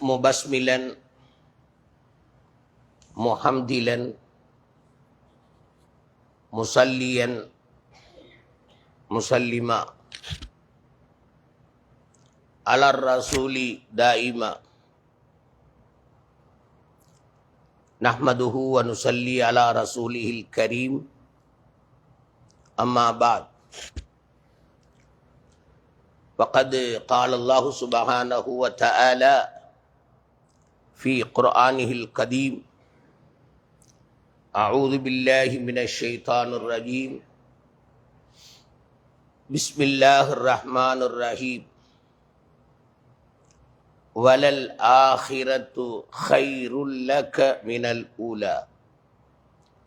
முபஸ்மிலன் முஹம்திலன் முசல்லியன் முசல்லிமா அலர் ரசூலி தாயிமா நஹ்மதுஹு வ நுஸல்லி அலா ரசூலிஹில் கரீம் அம்மா பாத் فقد قال الله سبحانه وتعالى في قرآنه القديم أعوذ بالله من الشيطان الرجيم بسم الله الرحمن الرحيم وَلَلْآخِرَةُ خَيْرٌ لَكَ مِنَ الْأُولَى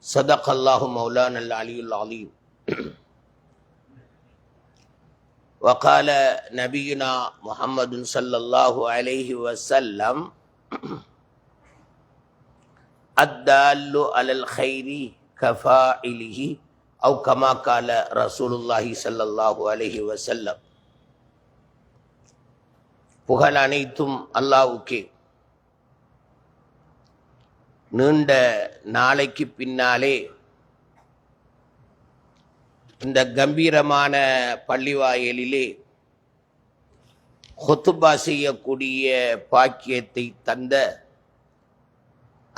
صدق الله مولانا العلي العظيم وقال نبينا محمد صلى الله عليه وسلم الدال على الخير كفاعله أو كما قال رسول الله صلى الله عليه وسلم. புகழ் அனைத்தும் அல்லாஹ்வுக்கே. நீண்ட நாளைக்கு பின்னாலே இந்த கம்பீரமான பள்ளிவாயலிலே ஹுத்பா செய்யக்கூடிய பாக்கியத்தை தந்த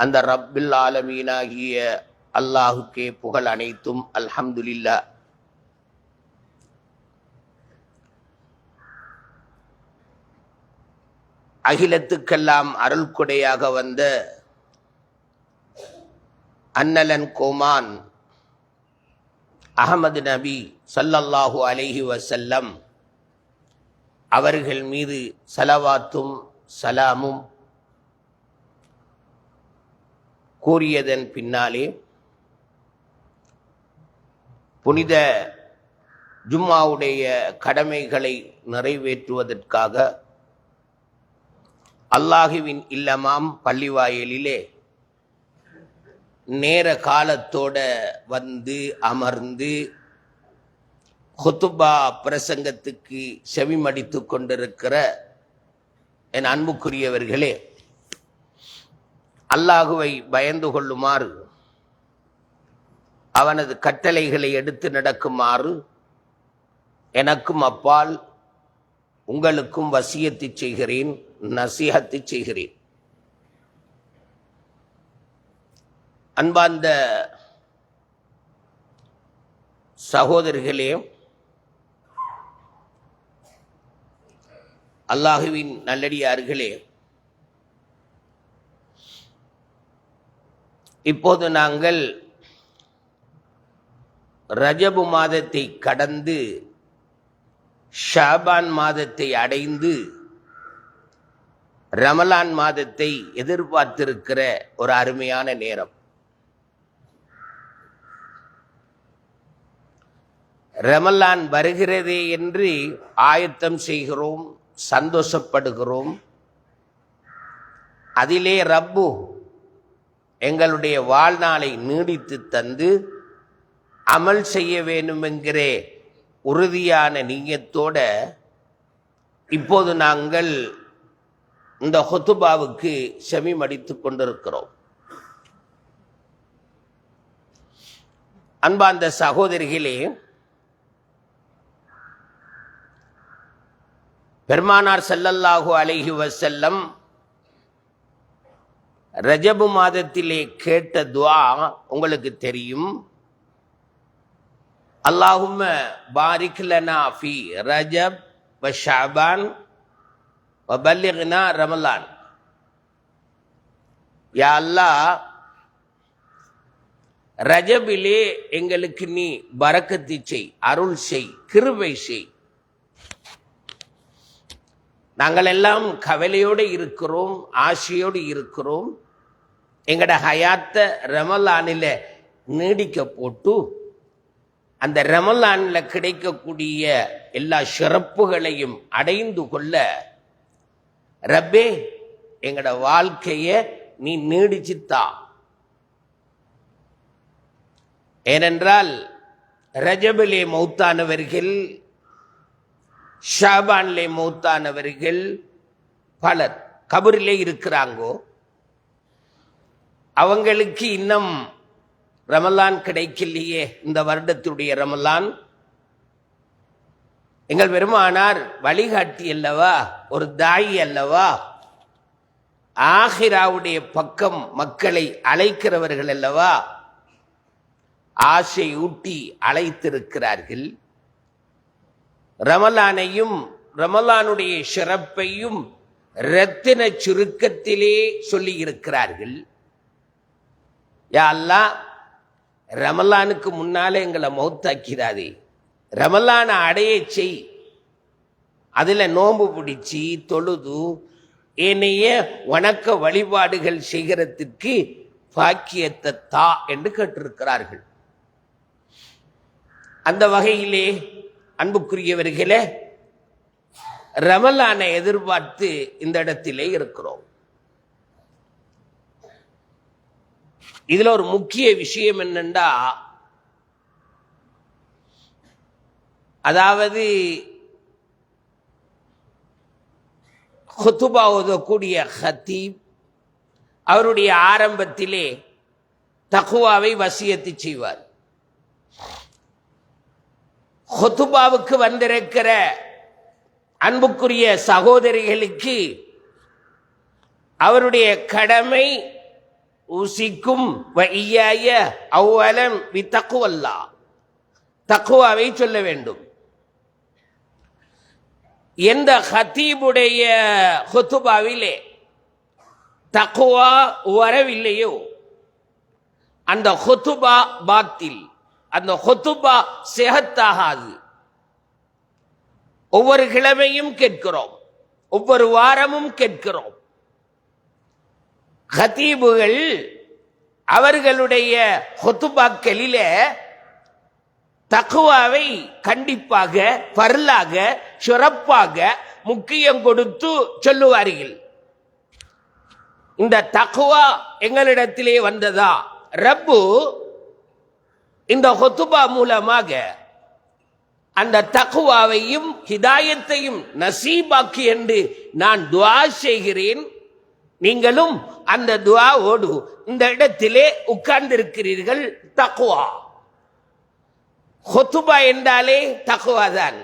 அந்த ரப்பில் ஆலமீனாகிய அல்லாஹுக்கே புகழ் அனைத்தும் அல்ஹம்துலில்லாஹ். அகிலத்துக்கெல்லாம் அருள் கொடையாக வந்த அன்னலன் கோமான் அஹமது நபி ஸல்லல்லாஹு அலைஹி வஸல்லம் அவர்கள் மீது ஸலவாத்தும் சலாமும் கூறியதன் பின்னாலே புனித ஜும்மாவுடைய கடமைகளை நிறைவேற்றுவதற்காக அல்லாஹுவின் இல்லமாம் பள்ளிவாயலிலே நேர காலத்தோட வந்து அமர்ந்து ஹுத்துபா பிரசங்கத்துக்கு செவிமடித்து கொண்டிருக்கிற என் அன்புக்குரியவர்களே, அல்லாஹுவை பயந்து கொள்ளுமாறு, அவனது கட்டளைகளை எடுத்து நடக்குமாறு எனக்கும் அப்பால் உங்களுக்கும் வசியத்து செய்கிறேன், நசீஹத்து செய்கிறேன். அன்பார்ந்த சகோதரர்களே, அல்லாஹுவின் நல்லடியார்களே, இப்போது நாங்கள் ரஜபு மாதத்தை கடந்து ஷாபான் மாதத்தை அடைந்து ரமலான் மாதத்தை எதிர்பார்த்திருக்கிற ஒரு அருமையான நேரம். ரமலான் வருகிறதே என்று ஆயத்தம் செய்கிறோம், சந்தோஷப்படுகிறோம். அதிலே ரப்பு எங்களுடைய வாழ்நாளை நீடித்து தந்து அமல் செய்ய வேண்டும் என்கிற உறுதியான நியத்தோட இப்போது நாங்கள் இந்த ஹுத்துபாவுக்கு செவிமடித்து கொண்டிருக்கிறோம். அன்பார்ந்த சகோதரிகளே, பெருமானார் ஸல்லல்லாஹு அலைஹி வஸல்லம் ரஜபு மாதத்திலே கேட்ட துஆ உங்களுக்கு தெரியும். அல்லாஹும்ம பாரிக் லனா ஃபீ ரஜப் வ ஷஅபான் வ பல்லிக்னா ரமலான். யா அல்லாஹ், ரஜபிலே எங்களுக்கு நீ பரக்கத்து செய், அருள் செய், கிருபை செய். நாங்கள் எல்லாம் கவலையோடு இருக்கிறோம், ஆசையோடு இருக்கிறோம். எங்கட ஹயாத்த ரமலானில் நீடிக்க போட்டு அந்த ரமலானில் கிடைக்கக்கூடிய எல்லா சிறப்புகளையும் அடைந்து கொள்ள ரப்பே எங்கட வாழ்க்கைய நீ நீடிச்சுத்தா. ஏனென்றால் ரஜபிலே மௌத்தானவர்கள், ஷாபானிலே மௌத்தானவர்கள் பலர். கபரிலே இருக்கிறாங்கோ, அவங்களுக்கு இன்னும் ரமலான் கிடைக்கலையே. இந்த வருடத்துடைய ரமலான் எங்கள் பெருமானார் வழிகாட்டி அல்லவா, ஒரு தாயி அல்லவா, ஆகிராவுடைய பக்கம் மக்களை அழைக்கிறவர்கள் அல்லவா, ஆசை ஊட்டி அழைத்திருக்கிறார்கள். ரமலானையும் ரமலானுடைய சிறப்பையும் இரத்தின சுருக்கத்திலே சொல்லி இருக்கிறார்கள். யா அல்லாஹ், ரமலானுக்கு முன்னாலே எங்களை மௌத்தாக்கிறாதே, ரமலான அடைய செய், அதுல நோன்பு பிடிச்சி தொழுது ஏனைய வணக்க வழிபாடுகள் செய்கிறதுக்கு பாக்கியத்தை தா என்று கேட்டிருக்கிறார்கள். அந்த வகையிலே அன்புக்குரியவர்களே, ரமலானை எதிர்பார்த்து இந்த இடத்திலே இருக்கிறோம். இதுல ஒரு முக்கிய விஷயம் என்னண்டா, அதாவது குத்துபா ஓதக்கூடிய ஹத்தீப் அவருடைய ஆரம்பத்திலே தக்வாவை வசியத்து செய்வார். குத்துபாவுக்கு வந்திருக்கிற அன்புக்குரிய சகோதரிகளுக்கு அவருடைய கடமை உசிக்கும் வஇய்யாய அவ்வலம் பித்தக்வல்லா, தக்வாவை சொல்ல வேண்டும். எந்த ஹத்தீபுடைய குத்துபாவிலே தக்வா வரவில்லையோ அந்த குத்துபா பாத்தில், அந்த குத்துபா செஹத்தாகாது. ஒவ்வொரு கிழமையும் கேட்கிறோம், ஒவ்வொரு வாரமும் கேட்கிறோம். ஹத்தீபுகள் அவர்களுடைய குத்துபாக்களிலே தக்வாவை கண்டிப்பாக, பரலாக, சிறப்பாக முக்கியம் கொடுத்து சொல்லுவார்கள். இந்த தக்வா எங்களிடத்திலே வந்ததா? ரப்பு இந்த குத்துபா மூலமாக அந்த தக்வாவையும் ஹிதாயத்தையும் நசீபாக்கி என்று நான் துஆ செய்கிறேன். நீங்களும் அந்த துஆவோடு இந்த இடத்திலே உட்கார்ந்திருக்கிறீர்கள். தக்வா, குத்துபா என்றாலே தக்வாதான்,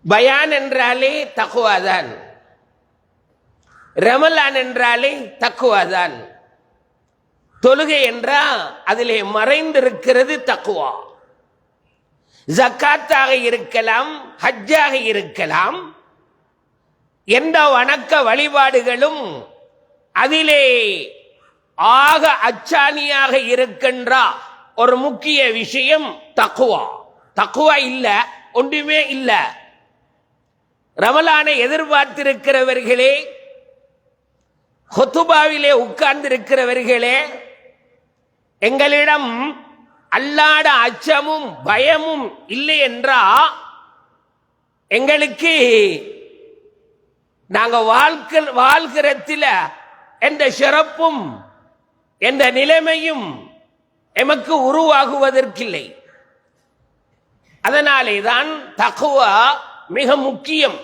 பயான் என்றாலே தக்வாதான், ரமலான் என்றாலே தக்வாதான். தொழுகை என்றால் அதிலே மறைந்திருக்கிறது தக்வா. ஜக்காத்தாக இருக்கலாம், ஹஜ்ஜாக இருக்கலாம், எந்த வணக்க வழிபாடுகளும் அதிலே ஆக அச்சாணியாக இருக்கின்ற ஒரு முக்கிய விஷயம் தக்வா. தக்வா இல்ல ஒன்றுமே இல்ல. ரமலானை எதிர்பார்த்திருக்கிறவர்களே, குத்துபாவிலே உட்கார்ந்திருக்கிறவர்களே, எங்களிடம் அல்லாட அச்சமும் பயமும் இல்லை என்றா எங்களுக்கு நாங்க வாழ்கிறத்தில எந்த சிறப்பும் எந்த நிலைமையும் எமக்கு உருவாகுவதற்கில்லை. அதனாலே தான் தக்வா மிக முக்கியம்.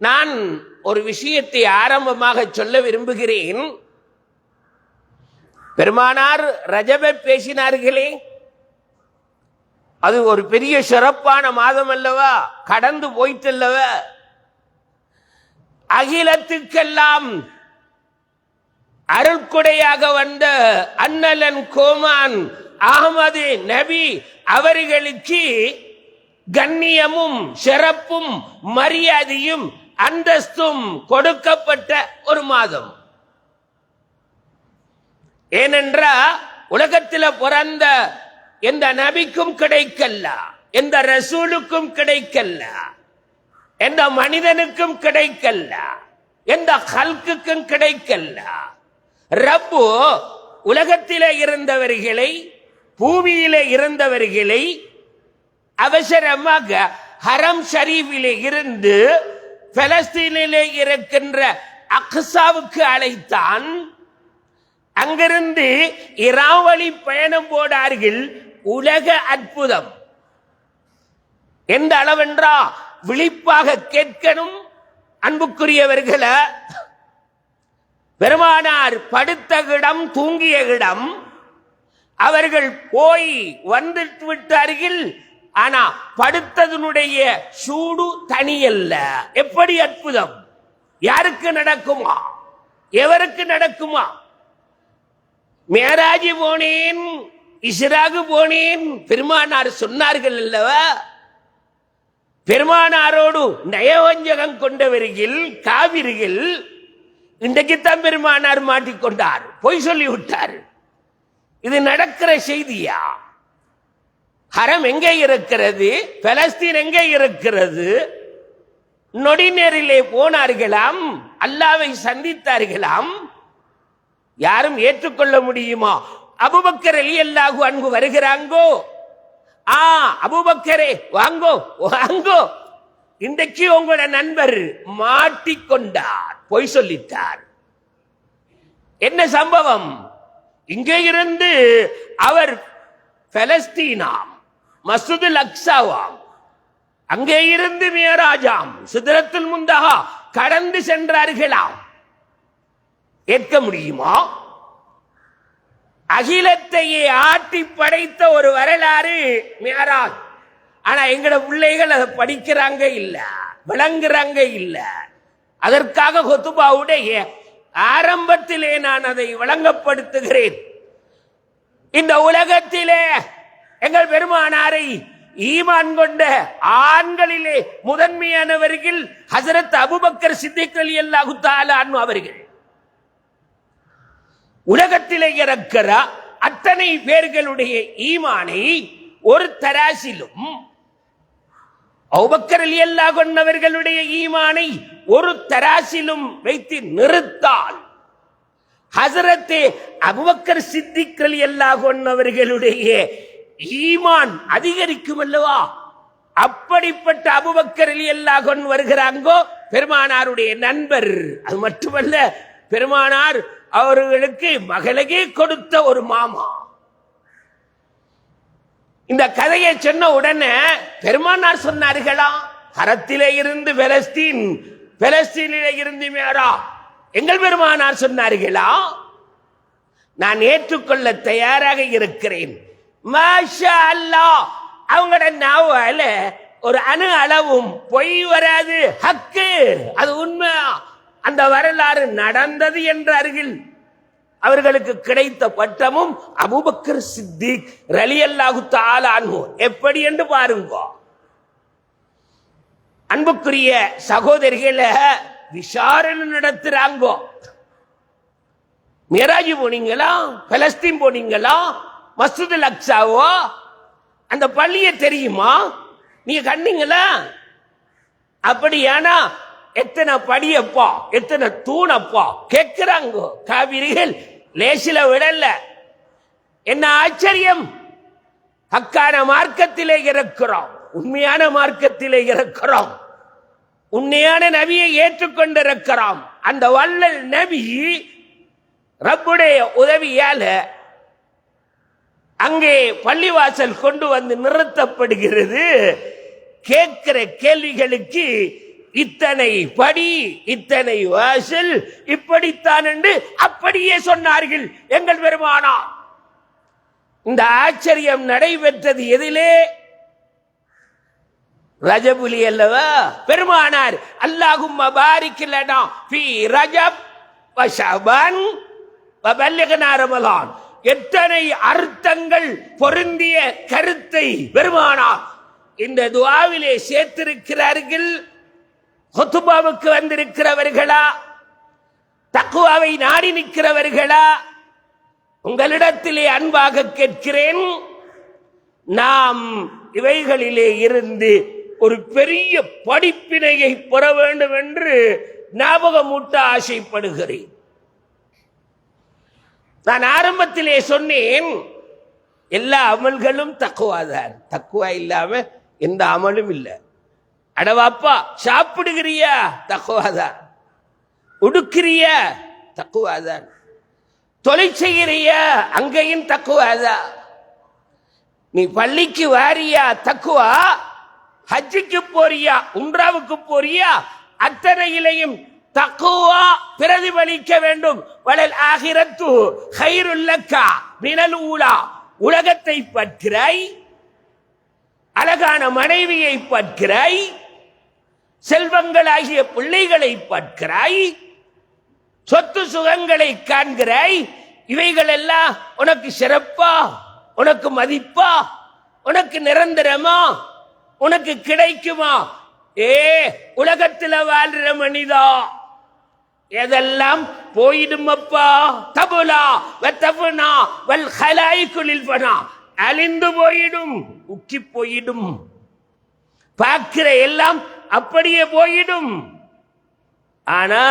நான் ஒரு விஷயத்தை ஆரம்பமாக சொல்ல விரும்புகிறேன். பெருமானார் ரஜபை பேசினார்களே, அது ஒரு பெரிய சிறப்பான மாதம் அல்லவா, கடந்து போயிட்டல்லவா. அகிலத்துக்கெல்லாம் அருள்கொடையாக வந்த அண்ணலன் கோமான் அகமது நபி அவர்களுக்கு கண்ணியமும் சிறப்பும் மரியாதையும் அந்தஸ்தும் கொடுக்கப்பட்ட ஒரு மாதம். ஏனென்றா உலகத்தில் பிறந்த எந்த நபிக்கும் கிடைக்கல்ல, எந்த ரசூலுக்கும் கிடைக்கல்ல, எந்த மனிதனுக்கும் கிடைக்கல்ல, எந்த ஹல்குக்கும் கிடைக்கல்ல. ரப்பு உலகத்திலே இருந்தவர்களை, பூமியிலே இருந்தவர்களை அவசரமாக ஹரம் ஷரீஃபிலே இருந்து பலஸ்தீனிலே இருக்கின்ற அக்ஸாவுக்கு அழைத்தான். அங்கிருந்து இராவழி பயணம் போனார்கள். உலக அற்புதம் எந்த அளவென்றா, விழிப்பாக கேட்கணும், அன்புக்குரியவர்கள, பெருமானார் படுத்த இடம், தூங்கிய இடம், அவர்கள் போய் வந்துட்டு விட்டார்கள். ஆனா படுத்ததனுடைய சூடு தனியல்ல. எப்படி அற்புதம்! யாருக்கு நடக்குமா? எவருக்கு நடக்குமா? மேராஜி போனேன், இஸ்ராகு போனேன், பெருமானார் சொன்னார்கள் அல்லவா? பெருமானாரோடு நயவஞ்சகம் கொண்டவர்கள் காவிர்கள் இன்றைக்குத்தான் பெருமானார் மாட்டிக்கொண்டார், பொய் சொல்லி விட்டார். இது நடக்கிற செய்தியா? ஹரம் எங்கே இருக்கிறது? பலஸ்தீன் எங்கே இருக்கிறது? நொடி நேரிலே போனார்களாம், அல்லாவை சந்தித்தார்களாம். யாரும் ஏற்றுக்கொள்ள முடியுமா? அபூபக்கர் ரலியல்லாஹு அன்ஹு வருகிறாங்கோ. அபூபக்கரே வாங்கோ வாங்கோ, இன்றைக்கு உங்களோட நண்பர் மாட்டிக்கொண்டார், பொய் சொல்லிட்டார். என்ன சம்பவம்? இங்கே இருந்து அவர் பலஸ்தீனாம், மஸ்ஜிதுல் அக்ஸாவாம், அங்கே இருந்து மியராஜாம், சிதறத்துல் முந்தஹா கடந்து சென்றார்களாம். ஏற்க முடியுமா? அகிலத்தையே ஆட்டி படைத்த ஒரு வரலாறு மியராஜ். ஆனா எங்கட பிள்ளைகள் அதை படிக்கிறாங்க இல்ல, விளங்குறாங்க இல்ல. அதற்காக குத்துபாவுடைய ஆரம்பத்திலே நான் அதை வழங்கப்படுத்துகிறேன். இந்த உலகத்திலே எங்கள் பெருமானாரை ஈமான் கொண்ட ஆண்களிலே முதன்மையானவர்கள் ஹஜரத் அபூபக்கர் சித்திக் ரலியல்லாஹு தஆலா அன்ஹு அவர்கள். உலகத்திலே இருக்கிற அத்தனை பேர்களுடைய ஈமானை ஒரு தராசிலும், அபூபக்கர் ரலியல்லாஹு அன்ஹு அவர்களுடைய ஈமானை ஒரு தராசிலும் வைத்து நிறுத்தால் ஹஜரத் அபூபக்கர் சித்திக் ரலியல்லாஹு அன்ஹு அவர்களுடைய ஈமான் அதிகரிக்கும் அல்லவா? அப்படிப்பட்ட அபூபக்கர் ரலியல்லாஹு அன்ஹு வருகிறாங்கோ, பெருமானாருடைய நண்பர். அது மட்டுமல்ல, பெருமானார் அவர்களுக்கு மகளையே கொடுத்த ஒரு மாமா. இந்த கதையை சொன்ன உடனே பெருமானார் சொன்னார்களா, ஹரத்திலே இருந்து பலஸ்தீன், பலஸ்தீனிலே இருந்து மேரா. எங்கள் பெருமானார் சொன்னார்களா, நான் ஏற்றுக்கொள்ள தயாராக இருக்கிறேன். மாஷா அல்லாஹ். அவங்களோட நாவால ஒரு அணு அளவும் பொய் வராது, ஹக்கு, அது உண்மை. அந்த வரலாறு நடந்தது என்றார்கள். அவர்களுக்கு கிடைத்த பட்டமும் அபூபக்கர் சித்திக் ரலியல்லாஹு தஆலா அன்ஹு. எப்படி என்று பாருங்க. அன்புக்குரிய சகோதரிகளை விசாரணை நடத்துறாங்க. மியராஜ் போனீங்களா? பலஸ்தீன் போனீங்களா? மஸ்ஜிதுல் அக்ஸாவோ? அந்த பள்ளியை தெரியுமா? நீங்க கண்டீங்களா? அப்படியானா எத்தனை படியப்பா, எத்தனை தூணப்பா கேட்கிறாங்க காவிரிகள். லேசில விடல. என்ன ஆச்சரியம்! ஹக்கான மார்க்கத்திலே இருக்கிறோம், உண்மையான மார்க்கத்திலே இருக்கிறோம், உண்மையான நபியை ஏற்றுக்கொண்டிருக்கிறோம். அந்த வள்ளல் நபி ரப்புடைய உதவியால அங்கே பள்ளிவாசல் கொண்டு வந்து நிறுத்தப்படுகிறது. கேட்கிற கேள்விகளுக்கு இத்தனை படி, இத்தனை வாசல், இப்படித்தான் என்று அப்படியே சொன்னார்கள் எங்கள் பெருமானார். இந்த ஆச்சரியம் நடைபெற்றது எதிலே? ரஜபுலி அல்லவா? பெருமானார் அல்லாஹும்ம பாரிக் லனா ஃபீ ரஜப் வ ஷஅபான் வ பல்லிக்னா ரமலான். எத்தனை அர்த்தங்கள் பொருந்திய கருத்தை பெருமானார் இந்த துஆவிலே சேர்த்திருக்கிறார்கள். குத்துபாவுக்கு வந்திருக்கிறவர்களா? தக்வாவை நாடி நிற்கிறவர்களா? உங்களிடத்திலே அன்பாக கேட்கிறேன், நாம் இவைகளிலே இருந்து ஒரு பெரிய படிப்பினையை பெற வேண்டும் என்று ஞாபகமூட்ட ஆசைப்படுகிறேன். நான் ஆரம்பத்திலே சொன்னேன், எல்லா அமல்களும் தக்குவாதான். தக்குவா இல்லாம எந்த அமலும் இல்லை. அடவாப்பா, சாப்பிடுகிறியா? தக்குவாதான். உடுக்கிறியா? தக்குவாதான். தொலை செய்கிறியா? அங்கேயும் தக்குவாதான். நீ பள்ளிக்கு வாரியா? தக்குவா. ஹஜ்ஜுக்கு போறியா? உம்ராவுக்கு போறியா? அத்தனையிலையும் தக்குவா பிரதிபலிக்க வேண்டும். வலல் ஆகிரத்து கைருல் லக்கா மினல் ஊலா, உலகத்தை பற்கிறாய், அழகான மனைவியை பற்கிறாய், செல்வங்களாகிய பிள்ளைகளை பற்கிறாய், சொத்து சுகங்களை காண்கிறாய். இவைகள் எல்லாம் உனக்கு சிறப்பா, உனக்கு மதிப்பா, உனக்கு நிரந்தரமா, உனக்கு கிடைக்குமா? உலகத்தில் வாழ்ற மனிதா, எதெல்லாம் போயிடும் அப்பா. தபுலா வத்தபுனா வல் ஹலாயிகுலில் பனா, அழிந்து போயிடும், உக்கி போயிடும். பார்க்கிற எல்லாம் அப்படியே போயிடும். ஆனா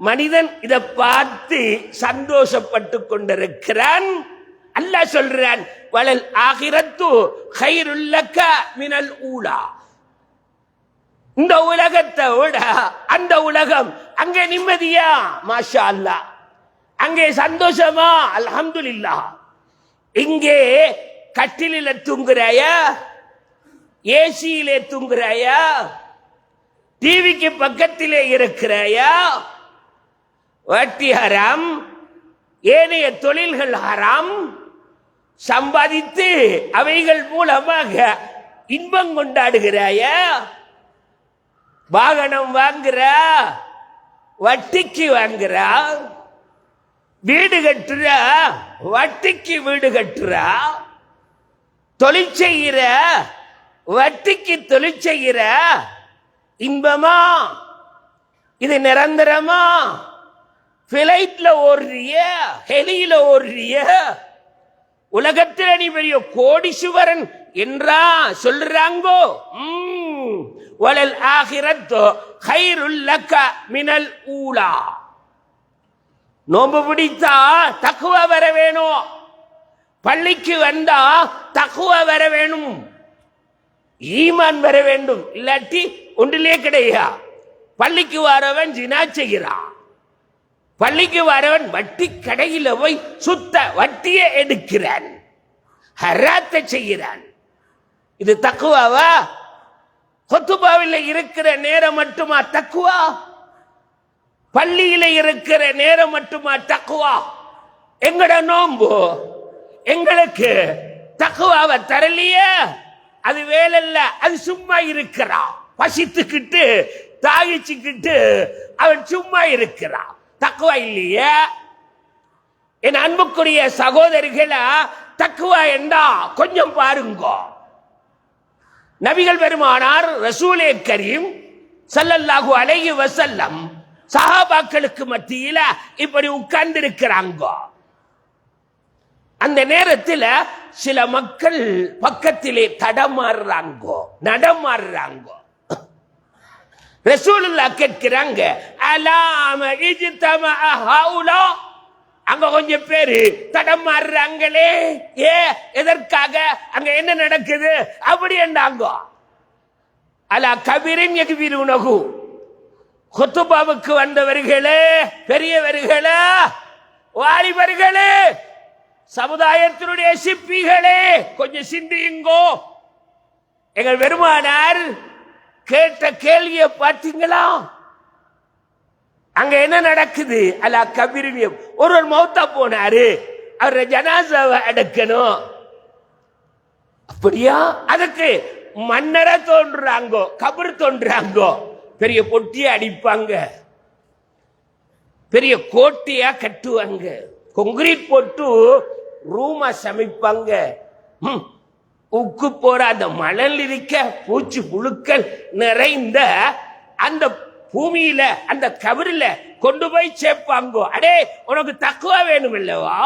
மனிதன் இதை பார்த்து சந்தோஷப்பட்டு கொண்டிருக்கிறான். அல்லாஹ் சொல்றான், வலல் ஆகிரத்து கைருல் லக்க மினல் ஊலா. இந்த உலகத்தை விட அந்த உலகம், அங்கே நிம்மதியா? மாஷா அல்லாஹ். அங்கே சந்தோஷமா? அல்ஹம்துலில்லாஹ். இங்கே கட்டிலில தூங்குறாயா? ஏசியிலே தூங்குறாயா? டிவிக்கு பக்கத்திலே இருக்கிறாயா? வட்டி ஹராம், ஏனைய தொழில்கள் ஹராம். சம்பாதித்து அவைகள் மூலமாக இன்பம் கொண்டாடுகிறாயா? வாகனம் வாங்குறா, வட்டிக்கு வாங்குறா. வீடு கட்டுறா, வட்டிக்கு வீடு கட்டுறா. தொழில் செய்கிற, வட்டிக்கு தொழில் செய்கிற. இன்பமா? இது நிரந்தரமா? பிளைட்ல ஓடுறிய, ஹெலியில ஓடுறிய. உலகத்தில் நீ பெரிய கோடீஸ்வரன் என்றா சொல்றாங்கோ. வலல் ஆகிரத்து கைருல் லக்க மினல் ஊலா. நோம்பு பிடித்தா தக்குவா வர வேணும். பள்ளிக்கு வந்தா தக்குவா வர வேணும், ஈமான் வர வேண்டும். இல்லாட்டி ஒன்றிலே கிடையா. பள்ளிக்கு வரவன் ஜினா செய்கிறான், பள்ளிக்கு வரவன் வட்டி கடையில் போய் சுத்த வட்டியை எடுக்கிறான், ஹராத்தை செய்கிறான். இது தக்குவாவா? குத்துபாவில் இருக்கிற நேரம் மட்டுமா தக்குவா? பள்ளியில இருக்கிற நேரம் மட்டுமா தக்குவா? எங்கட நோம்பு எங்களுக்கு தக்குவாவை தரலையே, அது வேலைல்ல. அது சும்மா இருக்கிறான், பசித்துக்கிட்டு தாகிச்சுக்கிட்டு அவன் சும்மா இருக்கிறான். தக்குவா இல்லையே. என் அன்புக்குரிய சகோதரிகளா, தக்குவா என்றா கொஞ்சம் பாருங்க. நபிகள் பெருமானார் ரசூலே கரீம் ஸல்லல்லாஹு அலைஹி வஸல்லம் சஹாபாக்களுக்கு மத்தியில இப்படி உட்கார்ந்து இருக்கிறாங்க. அந்த நேரத்தில் சில மக்கள் பக்கத்திலே தடமாறுறாங்க, நடமாறுறாங்க. ரசூலுல்லாஹ் கேட்கிறாங்க, அலாம இஜ்தமா ஹவுலா. அங்க கொஞ்சம் பேரு தடமாறுறாங்களே, எதற்காக? அங்க என்ன நடக்குது அப்படி என்றாங்க. அலா கபீரின் யக்பீருனஹு. குத்துபாவுக்கு வந்தவர்களே, பெரியவர்களே, வாலிபர்களே, சமுதாயத்தினுடைய சிப்பிகளே, கொஞ்சம் சிந்தியுங்கோ. எங்கள் பெருமானார் கேட்ட கேள்வியை பார்த்தீங்களா? அங்க என்ன நடக்குது? அலா கபீரின். ஒருவர் மௌத்தா போனாரு, அவர ஜனாசாவை அடக்கணும். அப்படியா? அதுக்கு மன்னர தோன்றாங்கோ, கபர் தோன்றாங்கோ. பெரிய பொட்டியை அடிப்பாங்க, பெரிய கோட்டையா கட்டுவாங்க, கொங்கிரீட் போட்டு ரூமா சமைப்பாங்க. உக்கு போற அந்த மணல் இருக்க பூச்சி புழுக்கள் நிறைந்த அந்த பூமியில, அந்த கபரில கொண்டு போய் சேர்ப்பாங்க. அடே, உனக்கு தக்குவா வேணும் இல்லவா?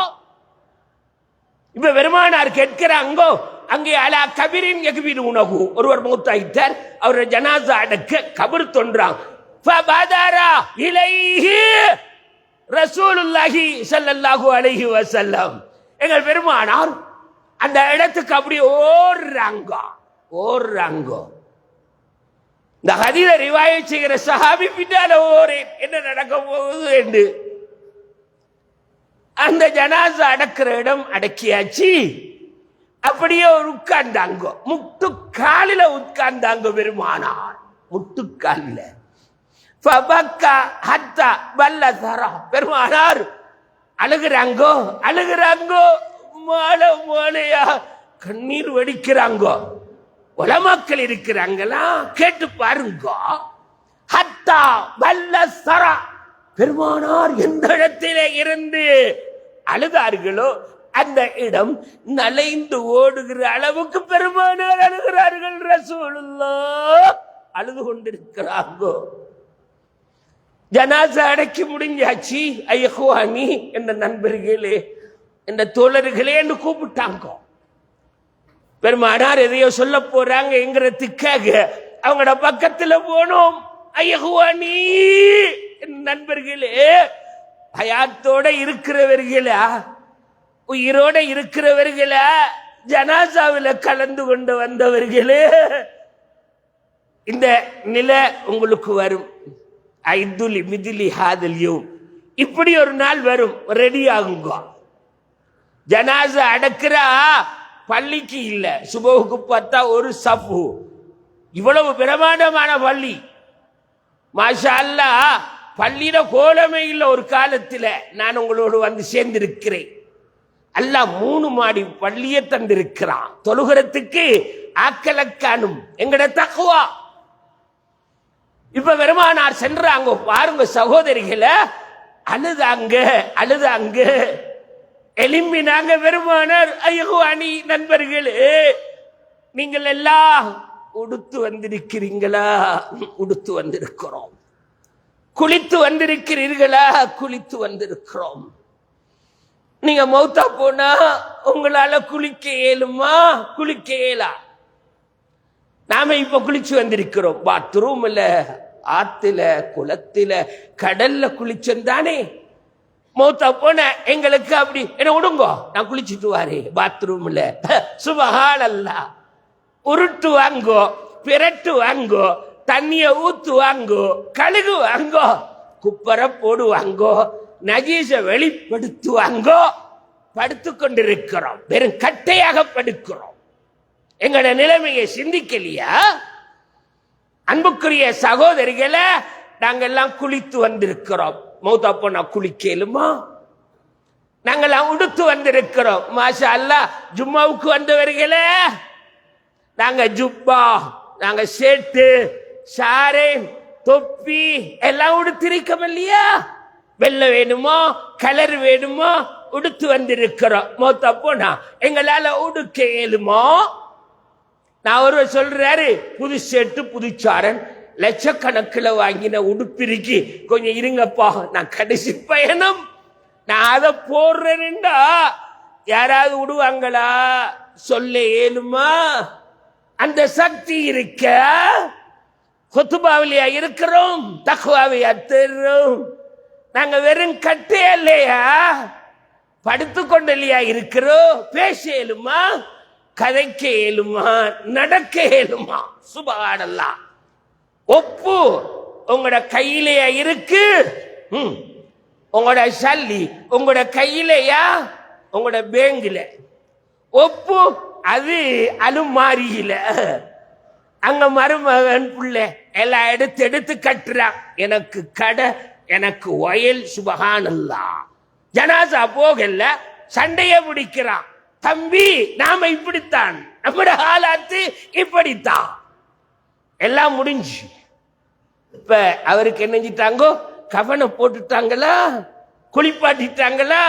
இப்ப பெருமானார் கேட்கிறாங்கோ, அங்கே அலா கபீரின் யக்பீரு உனகு. ஒருவர் மௌத்தாயிட்டார், அவருடைய ஜனாசா அடக்க கபர் தோன்றாங்க. ஃபபதரா இலைஹி ரசூலுல்லாஹி ஸல்லல்லாஹு அலைஹி வஸல்லம். எங்கள் பெருமானார் அந்த இடத்துக்கு அப்படியே ஓடுறாங்க. இந்த ஹதீஸை ரிவாயத் செய்கிற சஹாபி பின்னால ஓரேன், என்ன நடக்க போகுது என்று. அந்த ஜனாசா அடக்கிற இடம் அடக்கியாச்சு. அப்படியே ஒரு உட்கார்ந்தாங்க, முட்டுக்காலில உட்கார்ந்தாங்க பெருமானார். முட்டுக்காலில ஃபபக்கா ஹத்தா வல்ல தரா. பெருமானார் அழுகிறாங்கோ அழுகிறாங்கோ, மாலை மாலையா கண்ணீர் வடிக்கிறாங்கோ. உலமாக்கள் இருக்கிறாங்களா கேட்டு பாருங்க. ஹத்தா வல்ல சரா, பெருமானார் எந்த இடத்திலே இருந்து அழுதார்களோ அந்த இடம் நலைந்து ஓடுகிற அளவுக்கு பெருமானார் அழுகிறார்கள். ரசூலுல்லாஹ் அழுது கொண்டிருக்கிறாங்கோ. ஜனாசா அடக்கி முடிஞ்சாச்சு. ஐயகுவானி என்ற நண்பர்களே, என்ற தோழர்களே என்று கூப்பிட்டாங்க. பெருமானார் எதையோ சொல்ல போறாங்க என்கிறதுக்காக அவங்களோட பக்கத்துல போனோம். ஐயகுவானி நண்பர்களே, ஹயாத்தோட இருக்கிறவர்களா, உயிரோட இருக்கிறவர்களா, ஜனாசாவில் கலந்து கொண்டு வந்தவர்களே, இந்த நிலை உங்களுக்கு வரும். ஐதுலி மிதிலி ஹாதல்யும், இப்படி ஒரு நாள் வரும். ரெடி ஆகுங்க. ஜனாசா அடக்கிறா பள்ளிக்கு இல்ல, சுபவுக்கு பார்த்தா ஒரு சஃபு. இவ்வளவு பிரமாண்டமான பள்ளி, மாஷா அல்லாஹ். பள்ளியில கோலமே இல்லை ஒரு காலத்துல. நான் உங்களோடு வந்து சேர்ந்திருக்கிறேன். அல்லாஹ் 3 மாடி பள்ளியை தந்திருக்கிறான். தொழுகிறதுக்கு ஆக்கலக்கானும் எங்கட தக்குவா. இப்ப பெருமானார் சென்றாங்க பாருங்க சகோதரிகளை, அழுதாங்க அழுதாங்க, எலும்பினாங்க. பெருமானார் ஐயகுவானி நண்பர்களே, நீங்கள் எல்லாம் உடுத்து வந்திருக்கிறீங்களா? உடுத்து வந்திருக்கிறோம். குளித்து வந்திருக்கிறீர்களா? குளித்து வந்திருக்கிறோம். நீங்க மௌத்தா போனா உங்களால குளிக்க இயலுமா? குளிக்க இயலா. நாம இப்ப குளிச்சு வந்திருக்கிறோம். பாத்ரூம்ல, ஆத்துல, குளத்துல, கடல்ல குளிச்சந்தானே. மௌத்தா போன எங்களுக்கு அப்படி என்ன விடுங்க, நான் குளிச்சுட்டு வாரேன் பாத்ரூம்ல. சுபஹானல்லாஹ். உருட்டு வாங்கோ, பிரட்டு வாங்கோ, தண்ணிய ஊத்து வாங்கோ, கழுகு வாங்கோ, குப்பரை போடுவாங்கோ, நஜீஸ வெளிப்படுத்துவாங்கோ. படுத்து கொண்டிருக்கிறோம், வெறும் கட்டையாக படுக்கிறோம். எங்களோட நிலைமையை சிந்திக்கலையா? அன்புக்குரிய சகோதரிகளை, நாங்கெல்லாம் குளித்து வந்திருக்கிறோம். மௌத்தா போனா குளிக்கலுமா? நாங்கெல்லாம் உடுத்து வந்திருக்கிறோம். மாஷா அல்லாஹ். ஜும்மாவுக்கு வந்தவர்களே, நாங்க ஜுப்பா, நாங்க ஷேட்டு, ஷாரே, தொப்பி எல்லாம் உடுத்திருக்கோம் இல்லையா? வெள்ளை வேணுமோ, கலர் வேணுமோ, உடுத்து வந்திருக்கிறோம். மௌத்தா போனா எங்களால உடுக்க இயலுமோ? நான் ஒருவர் சொல்றாரு, புது ஷேட்டு புதுச்சாரன், லட்சக்கணக்கில் வாங்கின உடுப்பிரிக்கு, கொஞ்சம் இருங்கப்பா, நான் கடைசி பயணம், நான் அதை போடுறேன்டா யாராவது விடுவாங்களா? சொல்ல இயலுமா? அந்த சக்தி இருக்க? குத்துபாவிலையா இருக்கிறோம்? தக்குவாவையா தெரியும்? நாங்க வெறும் கட்டே இல்லையா, படுத்து கொண்டு இல்லையா இருக்கிறோம்? பேச இயலுமா? கதைக்க இயலுமா? நடக்க இயலுமா? சுபஹானல்லாஹ். ஒப்பு உங்களோட கையிலேயா இருக்கு? உங்களோட சல்லி உங்களோட கையிலையா? உங்களோட பேங்கில? ஒப்பு அது அலுமாரியில. அங்க மருமகன் பிள்ளை எல்லாம் எடுத்து எடுத்து கட்டுறான். எனக்கு கடை, எனக்கு வயல். சுபஹானல்லாஹ். ஜனாசா போகல, சண்டைய பிடிக்கிறான். தம்பி, நாம இப்படித்தான், நம்மட ஹாலாத்து இப்படித்தான். எல்லாம் முடிஞ்சு இப்ப அவருக்கு என்ன செஞ்சிட்டாங்கோ? கவனை போட்டுட்டாங்களா, குளிப்பாட்டிட்டாங்களா,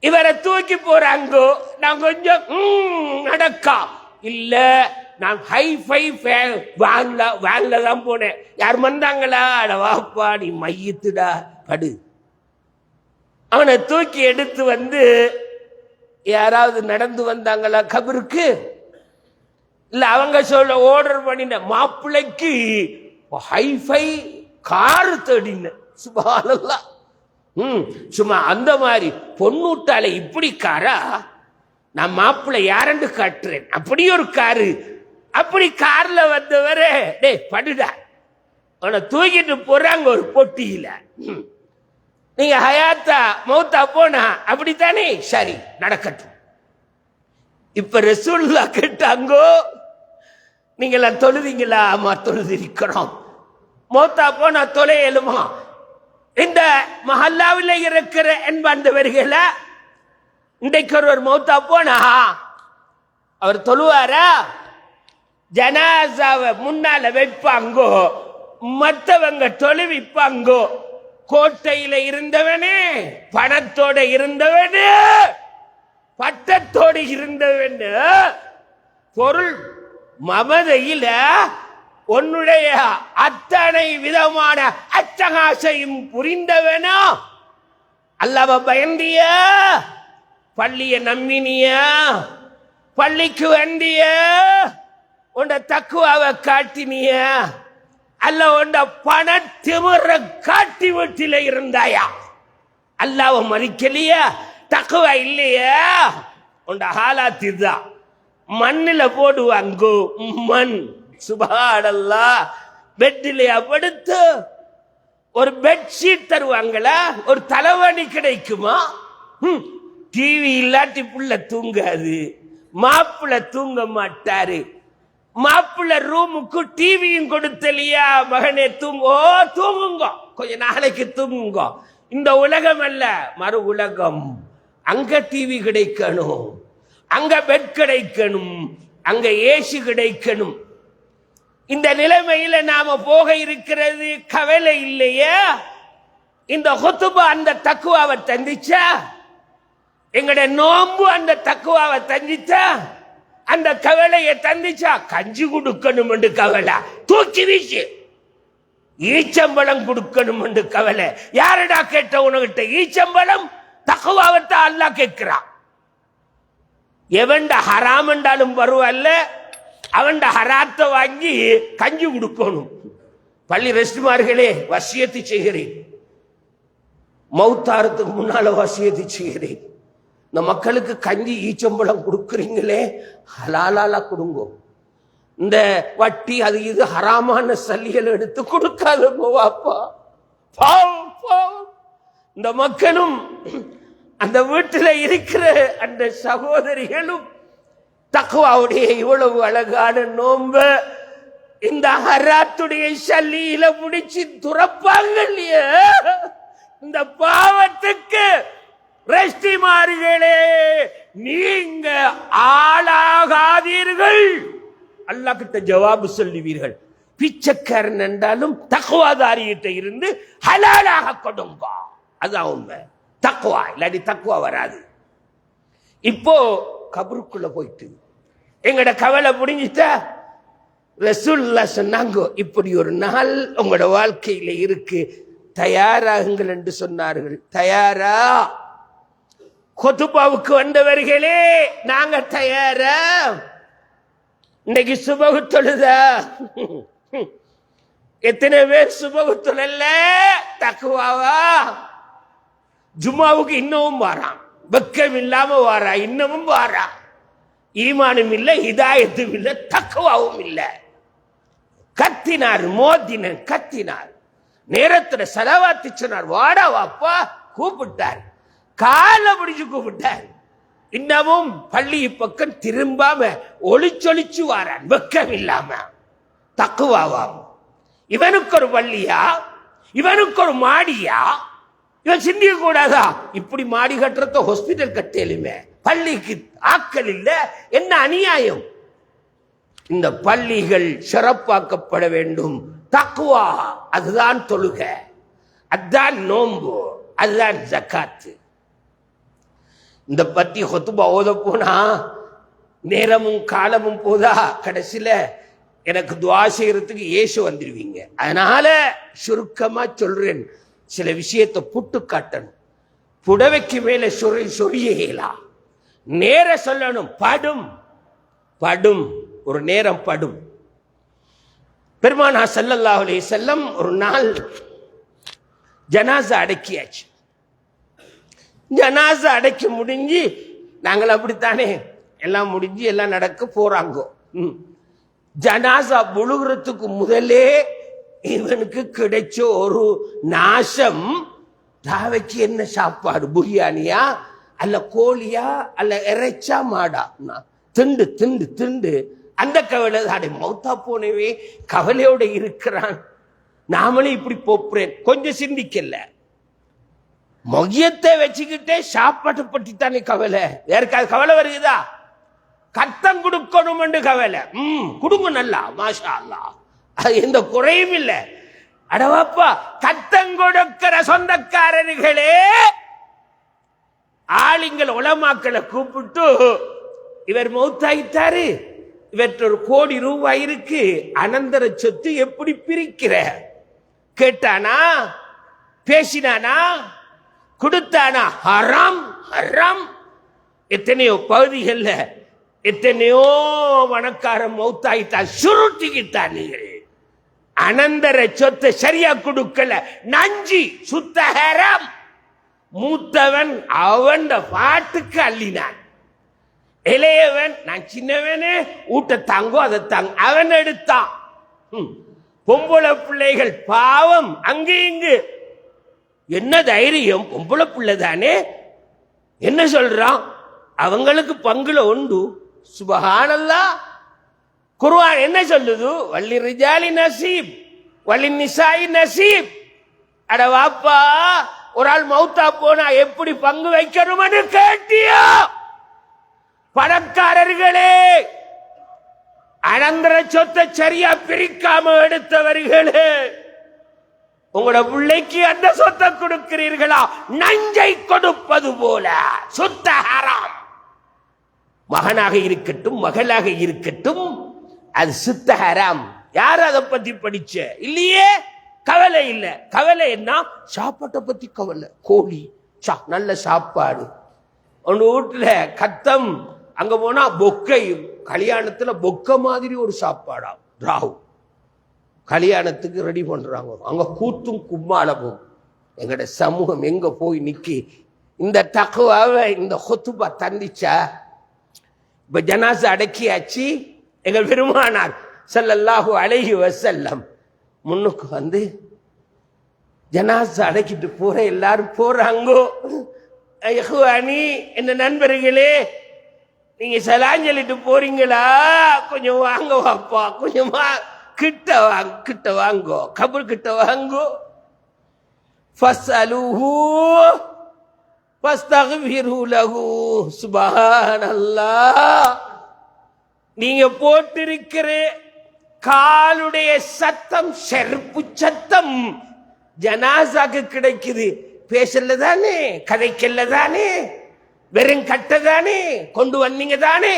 இவரை தூக்கி போறாங்கோ. நான் கொஞ்சம் நடக்கா இல்ல, நான் ஹைஃபை வேன்ல தான் போனேன். யார் வந்தாங்களா? அட வாப்பா, நீ மையத்துடா, படு. அவனை தூக்கி எடுத்து வந்து யாராவது நடந்து வந்தாங்களா கபருக்கு? இல்ல அவங்க சொல்ல ஆர்டர் பண்ணின மாப்பிள்ளைக்கு ஹைஃபை கார் தேடின. சுபஹானல்லாஹ். சும்மா அந்த மாதிரி பொண்ணூட்டால இப்படி காரா? நான் மாப்பிள்ளை யாரண்டு காட்டுறேன், அப்படி ஒரு காரு. அப்படி கார்ல வந்தவரே, டே படுடா, அவனை தூக்கிட்டு போறாங்க ஒரு பொட்டியில. நீங்க ஹயாத்தா மௌத்தா போனா அப்படித்தானே? சரி, நடக்கட்டும். இப்ப ரசூலுல்லாஹ் கேட்டாங்கோ, நீங்களா தொழுதீங்களா? ஆமா தொழுதிருக்கிறோம். மௌத்தா போனா தொலையலுமா? இந்த மஹல்லாவில் இருக்கிற என்பவர்கள இன்றைக்கு ஒரு மௌத்தா போனா அவர் தொழுவாரா? ஜனாசாவை முன்னால வைப்பாங்கோ, மற்றவங்க தொழுவிப்பாங்கோ. கோட்டையில இருந்தவனே, பணத்தோட இருந்தவனே, பட்டத்தோடு இருந்தவன், பொருள் மமதையில உன்னுடைய அத்தனை விதமான அட்டகாசையும் புரிந்தவனோ, அல்லாஹ்வ பயந்திய, பள்ளிய நம்பினிய, பள்ளிக்கு வந்திய, உண்ட தக்குவாவை காட்டினிய, அல்ல உண்ட பண திமிர காட்டி வீட்டில இருந்தாயா? அல்லாஹ்வ மதிக்கலையா? தக்குவா இல்லையா? உண்ட ஹாலாத் இதுதான். மண்ணில போடுவாங்கோ, மண். சுப்ஹானல்லாஹ். பெட்டிலையா படுத்து ஒரு பெட்ஷீட் தருவாங்களா? ஒரு தலைவணி கிடைக்குமா? டிவி இல்லாட்டி புள்ள தூங்காது, மாப்பிள்ள தூங்க மாட்டாரு. மாப்பிள்ள ரூமுக்கு டிவியும் கொடுத்தலையா? மகனே தூங்கோ, தூங்குங்க, கொஞ்ச நாளைக்கு தூங்குங்க. இந்த உலகம் அல்ல, மறு உலகம். அங்க டிவி கிடைக்கணும், அங்க பெட் கிடைக்கணும், அங்க ஏசி கிடைக்கணும். இந்த நிலைமையில நாம போக இருக்கிறது கவலை இல்லையா? இந்த ஹுத்பா அந்த தக்குவாவை தந்திச்சா? எங்கட நோம்பு அந்த தக்குவாவை தந்திச்சா? அந்த கவலையை தந்திச்சா? கஞ்சி கொடுக்கணும் என்று கவலை, தூக்கி வீச்சு. ஈச்சம்பழம் கொடுக்கணும் என்று கவலை. யாரடா கேட்ட உனகிட்ட ஈச்சம்பழம்? தக்குவாவத்தை அல்லாஹ் கேட்கிறான். எவன்ட ஹராம் என்றாலும் பரவாயில்ல, அவன் ஹராத்தை வாங்கி கஞ்சி கொடுக்கணும். பள்ளி ரெஸ்ட்மார்களே, வசியத்தை செய்கிறேன், மௌத்தாரத்துக்கு முன்னால வசியத்தை செய்கிறேன். இந்த மக்களுக்கு கஞ்சி ஈச்சம்பழம் கொடுக்குறீங்களே, ஹலாலா கொடுங்க. இந்த வட்டி அது இது ஹராமான சல்லிகள் எடுத்து கொடுக்காதப்போ வாப்பா. பாவம் பாவம். இந்த மக்களும் அந்த வீட்டில் இருக்கிற அந்த சகோதரிகளும் தக்வாவுடைய இவ்வளவு அழகான நோம்ப இந்த ஹராத்துடைய சல்லியில முடிச்சு துறப்பாங்க இல்லையா? இந்த பாவத்துக்கு ரெஸ்டிமார்களே, நீங்க ஆளாகாதீர்கள். அல்லாஹ் கிட்ட ஜவாபு சொல்லுவீர்கள். பிச்சைக்காரன் என்றாலும் தக்வாதாரிகிட்ட இருந்து ஹலாலாக கொடுங்க. அதான் உண்மை. தக்வா இல்லாட்டி தக்வா வராது. இப்போ கபருக்குள்ள போயிட்டு எங்கட கவலை முடிஞ்சிட்டா? ரசூலுல்லாஹ் சொன்னாங்க, இப்படி ஒரு நாள் உங்களோட வாழ்க்கையில இருக்கு, தயாராகுங்கள் என்று சொன்னார்கள். தயாரா? குதுபாவுக்கு வந்தவர்களே, நாங்க தயாரா? இன்னைக்கு சுபகு தொழுதா? எத்தனை பேர் சுபகு தொழல? தக்குவாவா? ஜும்மாவுக்கு இன்னமும் வாரான், வெக்கம் இல்லாம வாரா, இன்னமும் வாரா. ஈமானும் இல்லை, ஹிதாயத்தும் இல்லை, தக்குவாவும் இல்லை. கத்தினார், மோதினர் கத்தினார், நேரத்துல செலவாத்தி சொன்னார். வாடா வாப்பா கூப்பிட்டார், காலை பிடிச்சு கூப்பிட்டார். இன்னமும் பள்ளி பக்கம் திரும்பாம ஒளிச்சொலிச்சு வாரான், வெக்கம் இல்லாம. தக்குவாவாம். இவனுக்கு ஒரு பள்ளியா? இவனுக்கு ஒரு மாடியா? இவன் சிந்திக்க கூடாதா? இப்படி மாடி கட்டுறத ஹாஸ்பிட்டல் கட்டலுமே, பள்ளிக்கு ஆக்கள் இல்ல, என்ன அநியாயம்! இந்த பள்ளிகள் சிறப்பாக்கப்பட வேண்டும். தக்வா, அதுதான் தொழுக, அதுதான் நோன்பு, அதுதான் ஜக்காத்து. இந்த பத்தி ஹுத்பா ஓத போனா நேரமும் காலமும் போதா, கடைசியில எனக்கு துஆ செய்யறதுக்கு ஏசு வந்துருவீங்க. அதனால சுருக்கமா சொல்றேன், சில விஷயத்தை புட்டு காட்டணும். புடவைக்கு மேல சொரியலா, நேர சொல்லணும். படும் படும் ஒரு நேரம் படும். பெருமானா ஸல்லல்லாஹு அலைஹி வஸல்லம் ஒரு நாள் ஜனாசா அடக்கியாச்சு. ஜனாசா அடக்கி முடிஞ்சு, நாங்கள் அப்படித்தானே, எல்லாம் முடிஞ்சு எல்லாம் நடக்க போறாங்க. ஜனாசா முழுகிறதுக்கு முதலே இவனுக்கு கிடைச்ச ஒரு நாசம். தாவைக்கு என்ன சாப்பாடு? பிரியாணியா அல்ல கோழியா அல்ல இறைச்சா மாடா? திண்டு திண்டு திண்டு அந்த கவலை. அடை மௌத்தா போனவே கவலையோட இருக்கிறான். நாமளே இப்படி போப்புறேன், கொஞ்சம் சிந்திக்கல. மொய்யத்தை வச்சுக்கிட்டே சாப்பாட்டை பற்றி தானே கவலை. யாருக்காவது கவலை வருகுதா? கத்தம் கொடுக்கணும் என்று கவலை. குடும்ப நல்லா, மாஷா அல்லாஹ், அது எந்த குறையும் இல்லை. அடவாப்பா, கத்தம் கொடுக்கிற சொந்தக்காரர்களே ஆளுங்கள் உலமாக்களை கூப்பிட்டு, இவர் மௌத்தாயிட்டாரு, இவற்ற ஒரு ₹1 கோடி இருக்கு, அனந்தர சொத்து எப்படி பிரிக்கிற கேட்டானா, பேசினானா, கொடுத்தானா? ஹராம் ஹராம். எத்தனையோ பகுதிகள்ல எத்தனையோ வணக்காரம் மௌத்தாயிட்டா, சுருட்டிக்கிட்டார்கள். அனந்தர சொத்தை சரியா கொடுக்கல, நஞ்சி சுத்த ஹராம். மூத்தவன் அவன் பாட்டுக்கு அள்ளினான், இளையவன் நான் சின்னவனே ஊட்ட தாங்கோ அதை தாங்க அவன் எடுத்தான். பொம்பளை பிள்ளைகள் பாவம் அங்கு இங்கு. என்ன தைரியம், பொம்பளை பிள்ளை தானே, என்ன சொல்றான், அவங்களுக்கு பங்குல உண்டு. சுபஹானல்லாஹ். குர்ஆன் என்ன சொல்லுது? வள்ளி ரிஜாலி நசீப் வள்ளி நிசாயி நசீப். அட வாப்பா, ஒரு ஆள் மௌத்தா போனா எப்படி பங்கு வைக்கணும்னு கேட்டியா? பணக்காரர்களே, அனந்தர சொத்தை சரியா பிரிக்காம எடுத்தவர்களே, உங்களோட பிள்ளைக்கு அந்த சொத்தை கொடுக்கிறீர்களா? நஞ்சை கொடுப்பது போல சுத்த ஹராம். மகனாக இருக்கட்டும் மகளாக இருக்கட்டும், அது சுத்த ஹராம். யார் அதை பத்தி படிச்ச இல்லையே? கவலை இல்லை. கவலை என்ன? சாப்பாட்டை பத்தி கவலை. கோழி நல்ல சாப்பாடு, ஒன்று வீட்டுல கத்தம், அங்க போனா பொக்கையும். கல்யாணத்துல பொக்க மாதிரி ஒரு சாப்பாடா ராவு கல்யாணத்துக்கு ரெடி பண்றாங்க. அங்க கூத்தும் கும்மாளமும். எங்கட சமூகம் எங்க போய் நிக்கி இந்த தக்குவாவை இந்த ஹுத்துபா தந்திச்சா? இப்ப ஜனாசா அடக்கியாச்சு. எங்கள் பெருமானார் ஸல்லல்லாஹு அலைஹி வஸல்லம் முன்னுக்கு வந்து ஜனாசா அடக்கிட்டு போற எல்லாரும் போறாங்கோ. இஹ்வானி, என்ன நண்பர்களே, நீங்க சலாஞ்சலிட்டு போறீங்களா? கொஞ்சம் வாங்க வாப்பா, கொஞ்சமா கிட்ட வாங்க, கிட்ட வாங்கோ, கபர் கிட்ட வாங்கோ. ஃபஸ்அலுஹு ஃபஸ்தக்ஃபிரு லஹு. சுப்ஹானல்லாஹ். நீங்க போட்டிருக்கிற காலுடைய சத்தம், செருப்பு சத்தம் ஜனாசாக்கு கிடைக்குது. பேசல தானே, கதைக்கல்ல தானே, வெறும் கட்ட தானே கொண்டு வந்தீங்க தானே,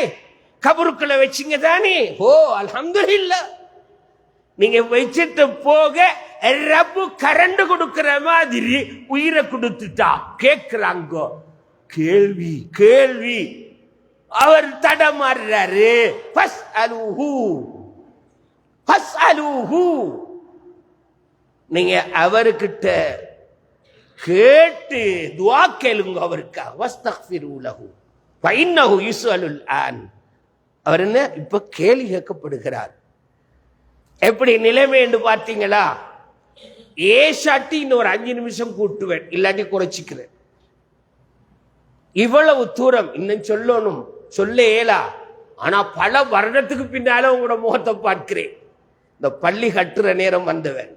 கபருக்குள்ள வச்சிங்க தானே. ஓ அல்ஹம்துலில்லாஹ். நீங்க வச்சிட்டு போக ரப்பு கரண்டு கொடுக்கிற மாதிரி உயிரை கொடுத்துட்டா கேட்கிறாங்க. கேள்வி கேள்வி. அவர் தடமாறுறாரு. ஃபஸ்அலுஹு ஃபஸ்அலுஹு. நீங்க அவர்கிட்ட கேட்டு துஆ கேளுங்க அவருக்கு. வஸ்தக்ஃபிரு லஹு ஃபஇன்னஹு யுஸ்அலுல் ஆன். அவர் என்ன இப்ப கேள்வி கேட்கப்படுகிறார். எப்படி நிலைமை என்று பார்த்தீங்களா? ஏசாட்டி இன்னொரு 5 நிமிஷம் கூட்டுவேன், இல்லாட்டி குறைச்சிக்கிறேன். இவ்வளவு தூரம் இன்னும் சொல்லணும், சொல்ல இயலா. ஆனா பல வருடத்துக்கு பின்னால உங்களோட முகத்தை பார்க்கிறேன். இந்த பள்ளி கட்டுற நேரம் வந்தவன்,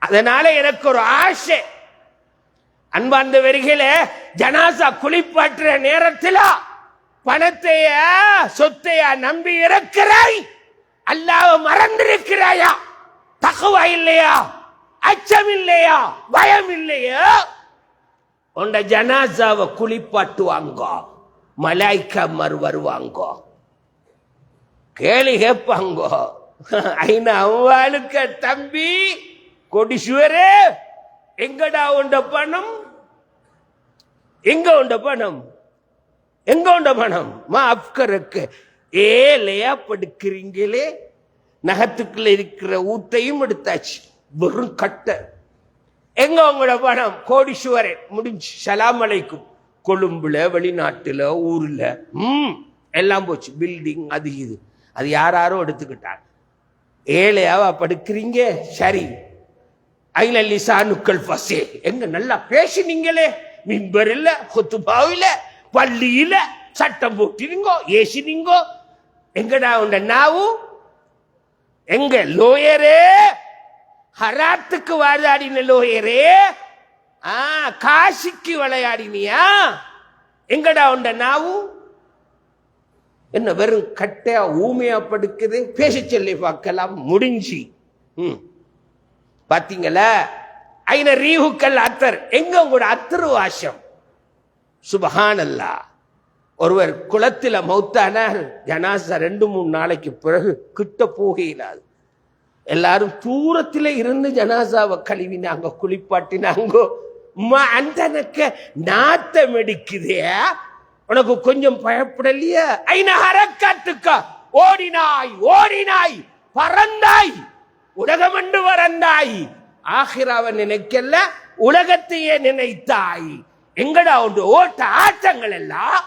அதனால எனக்கு ஒரு ஆசை. அன்பார்ந்த வரிகள, ஜனாசா குளிப்பாட்டுற நேரத்தில் பணத்தைய சொத்தையா நம்பி இருக்கிறாய்? அல்லாஹ்வ மறந்திருக்கிறாயா? தக்வா இல்லையா? அச்சம் இல்லையா? பயம் இல்லையா? உண்ட ஜனாசாவை குளிப்பாட்டுவாங்க, மலாய்க்கமார் வருவாங்க, கேள்வி கேட்பாங்க. அவளுக்கு தம்பி கோடீஸ்வரே, எங்கடா உண்ட பணம்? எங்க உண்ட பணம்? எங்க உண்ட பணம்? அப்கருக்கு ஏலையா படுக்கிறீங்களே, நகத்துக்குள்ள இருக்கிற ஊத்தையும் எடுத்தாச்சு, வெறும் கட்ட. எங்க உங்களோட பணம்? கோடீஸ்வரன். முடிஞ்சு, சலாம் அலைக்கும். கொழும்புல, வெளிநாட்டுல, ஊர்ல எல்லாம் போச்சு. பில்டிங் அது இது, அது யாரோ எடுத்துக்கிட்டாங்க. ஏழையாவா படுக்கிறீங்க? சரி, ஐல லிசானுக்கள் ஃபஸே. எங்க நல்லா பேசினீங்களே, மிம்பரில், குத்துபாவில, பள்ளியில சட்டம் போட்டிருங்கோ, ஏசினீங்கோ. எங்கடா உண்ட நாவு? எங்க லோயரே, ஹராத்துக்கு வாதாடின லோயரே, காசிக்கு விளையாடினியா? எங்கடா உண்ட நாவு? என்ன வெறும் கட்டையா ஊமையா படுக்குது? பேச சொல்லி பார்க்கலாம், முடிஞ்சு. பாத்தீங்களா? ஐன ரீஹுக்கல் அத்தர், எங்க உங்களோட அத்தரு வாசம்? சுபஹானல்லாஹ். ஒருவர் குளத்தில் மௌத்தானார். ஜனாசா 2-3 நாளைக்கு பிறகு கிட்ட போகையிலாது. எல்லாரும் தூரத்தில் இருந்து ஜனாசாவை கழுவினாங்க, குளிப்பாட்டினாங்க. அந்தனக்க நாத்தம் எடுக்குதே, உனக்கு கொஞ்சம் பயப்படலையா? ஐன ஹரக்காத்துக்கா, ஓடினாய் ஓடினாய், பறந்தாய், உலகம் என்று பறந்தாய், ஆகிராவை நினைக்கல, உலகத்தையே நினைத்தாய். எங்கடா உண்டு ஓட்ட ஆட்டங்கள் எல்லாம்?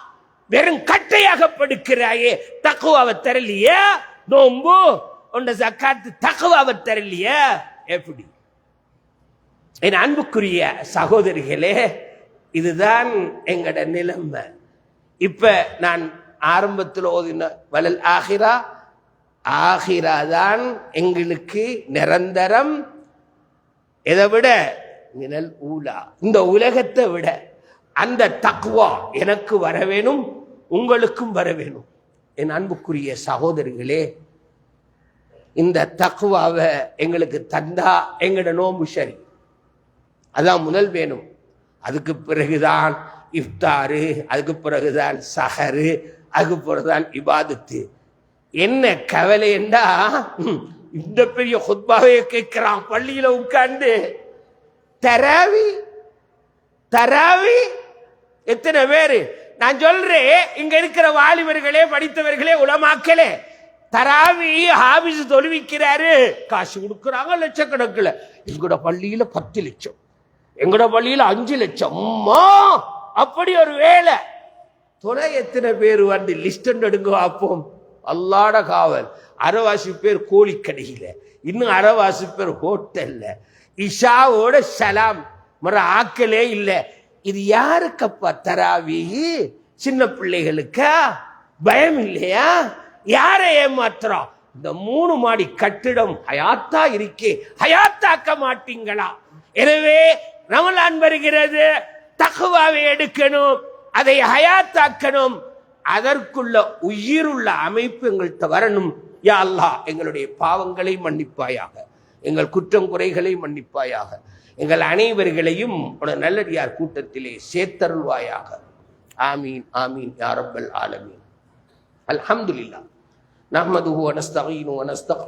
வெறும் கட்டையாக படுக்கிறாயே, தக்குவாவை தரலையா? நோம்பு உண்ட ஜக்காத்து தக்குவாவை தரலையா? எப்படி? என் அன்புக்குரிய சகோதரிகளே, இதுதான் எங்கட நிலைமை. இப்ப நான் ஆரம்பத்தில் ஓதின வலல் ஆகிரா, ஆகிரா தான் எங்களுக்கு நிரந்தரம். இதை விட மினல் ஊலா, இந்த உலகத்தை விட அந்த தக்வா எனக்கு வர வேணும், உங்களுக்கும் வர வேணும். என் அன்புக்குரிய சகோதரிகளே, இந்த தக்வாவை எங்களுக்கு தந்தா எங்கட நோம்பு சரி. அதான் முதல் வேணும். அதுக்கு பிறகுதான் இஃப்தாரு, அதுக்கு பிறகுதான் சஹரு, அதுக்கு பிறகுதான் இபாதத்து. என்ன கவலை என்றா, இந்த பெரிய ஹுத்பாவே கேட்கிறான் பள்ளியில உட்கார்ந்து. தராவி தராவி எத்தனை பேரு? நான் சொல்றேன், இங்க இருக்கிற வாலிபர்களே, படித்தவர்களே, உலமாக்களே, தராவி ஹாபிஸ் தொழுவிக்கிறாரு, காசு கொடுக்குறாங்க லட்சக்கணக்கில். எங்கட பள்ளியில 10 லட்சம், எங்கட பள்ளியில 5 லட்சம். அம்மா, அப்படி ஒரு வேலை துணை எத்தனை பேர் வந்து லிஸ்ட் எடுங்க பார்ப்போம். அல்லாட காவல். அரைவாசி பேர் கோழிக்கடையில, இன்னும் அரைவாசி பேர் ஹோட்டல்ல, இஷாவோட சலாம் முற ஆக்கலே இல்லை. இது யாருக்கப்பா தராவி? சின்ன பிள்ளைகளுக்கா? பயம் இல்லையா? யாரை ஏமாத்துறோம்? இந்த 3 மாடி கட்டிடம் ஹயாத்தா இருக்கே, ஹயாத்தாக்க மாட்டீங்களா? எனவே ரமலான் வருகிறது, தக்வாவை எடுக்கணும், அதை ஹயாத்தாக்கணும். அதற்குள்ள உயிருள்ள அமைப்பு எங்கள்கிட்ட வரணும். யா அல்லாஹ், எங்களுடைய பாவங்களை மன்னிப்பாயாக, எங்கள் குற்றம் குறைகளை மன்னிப்பாயாக, எங்கள் அனைவர்களையும் நல்லடியார் கூட்டத்திலே சேர்த்தருள்வாயாக. ஆமீன் ஆமீன் யா ரப்பல் ஆலமீன். அல்ஹம்துலில்லாஹ். நஹ்மதுஹு வ நஸ்தஈனு வ நஸ்தக்பிரு.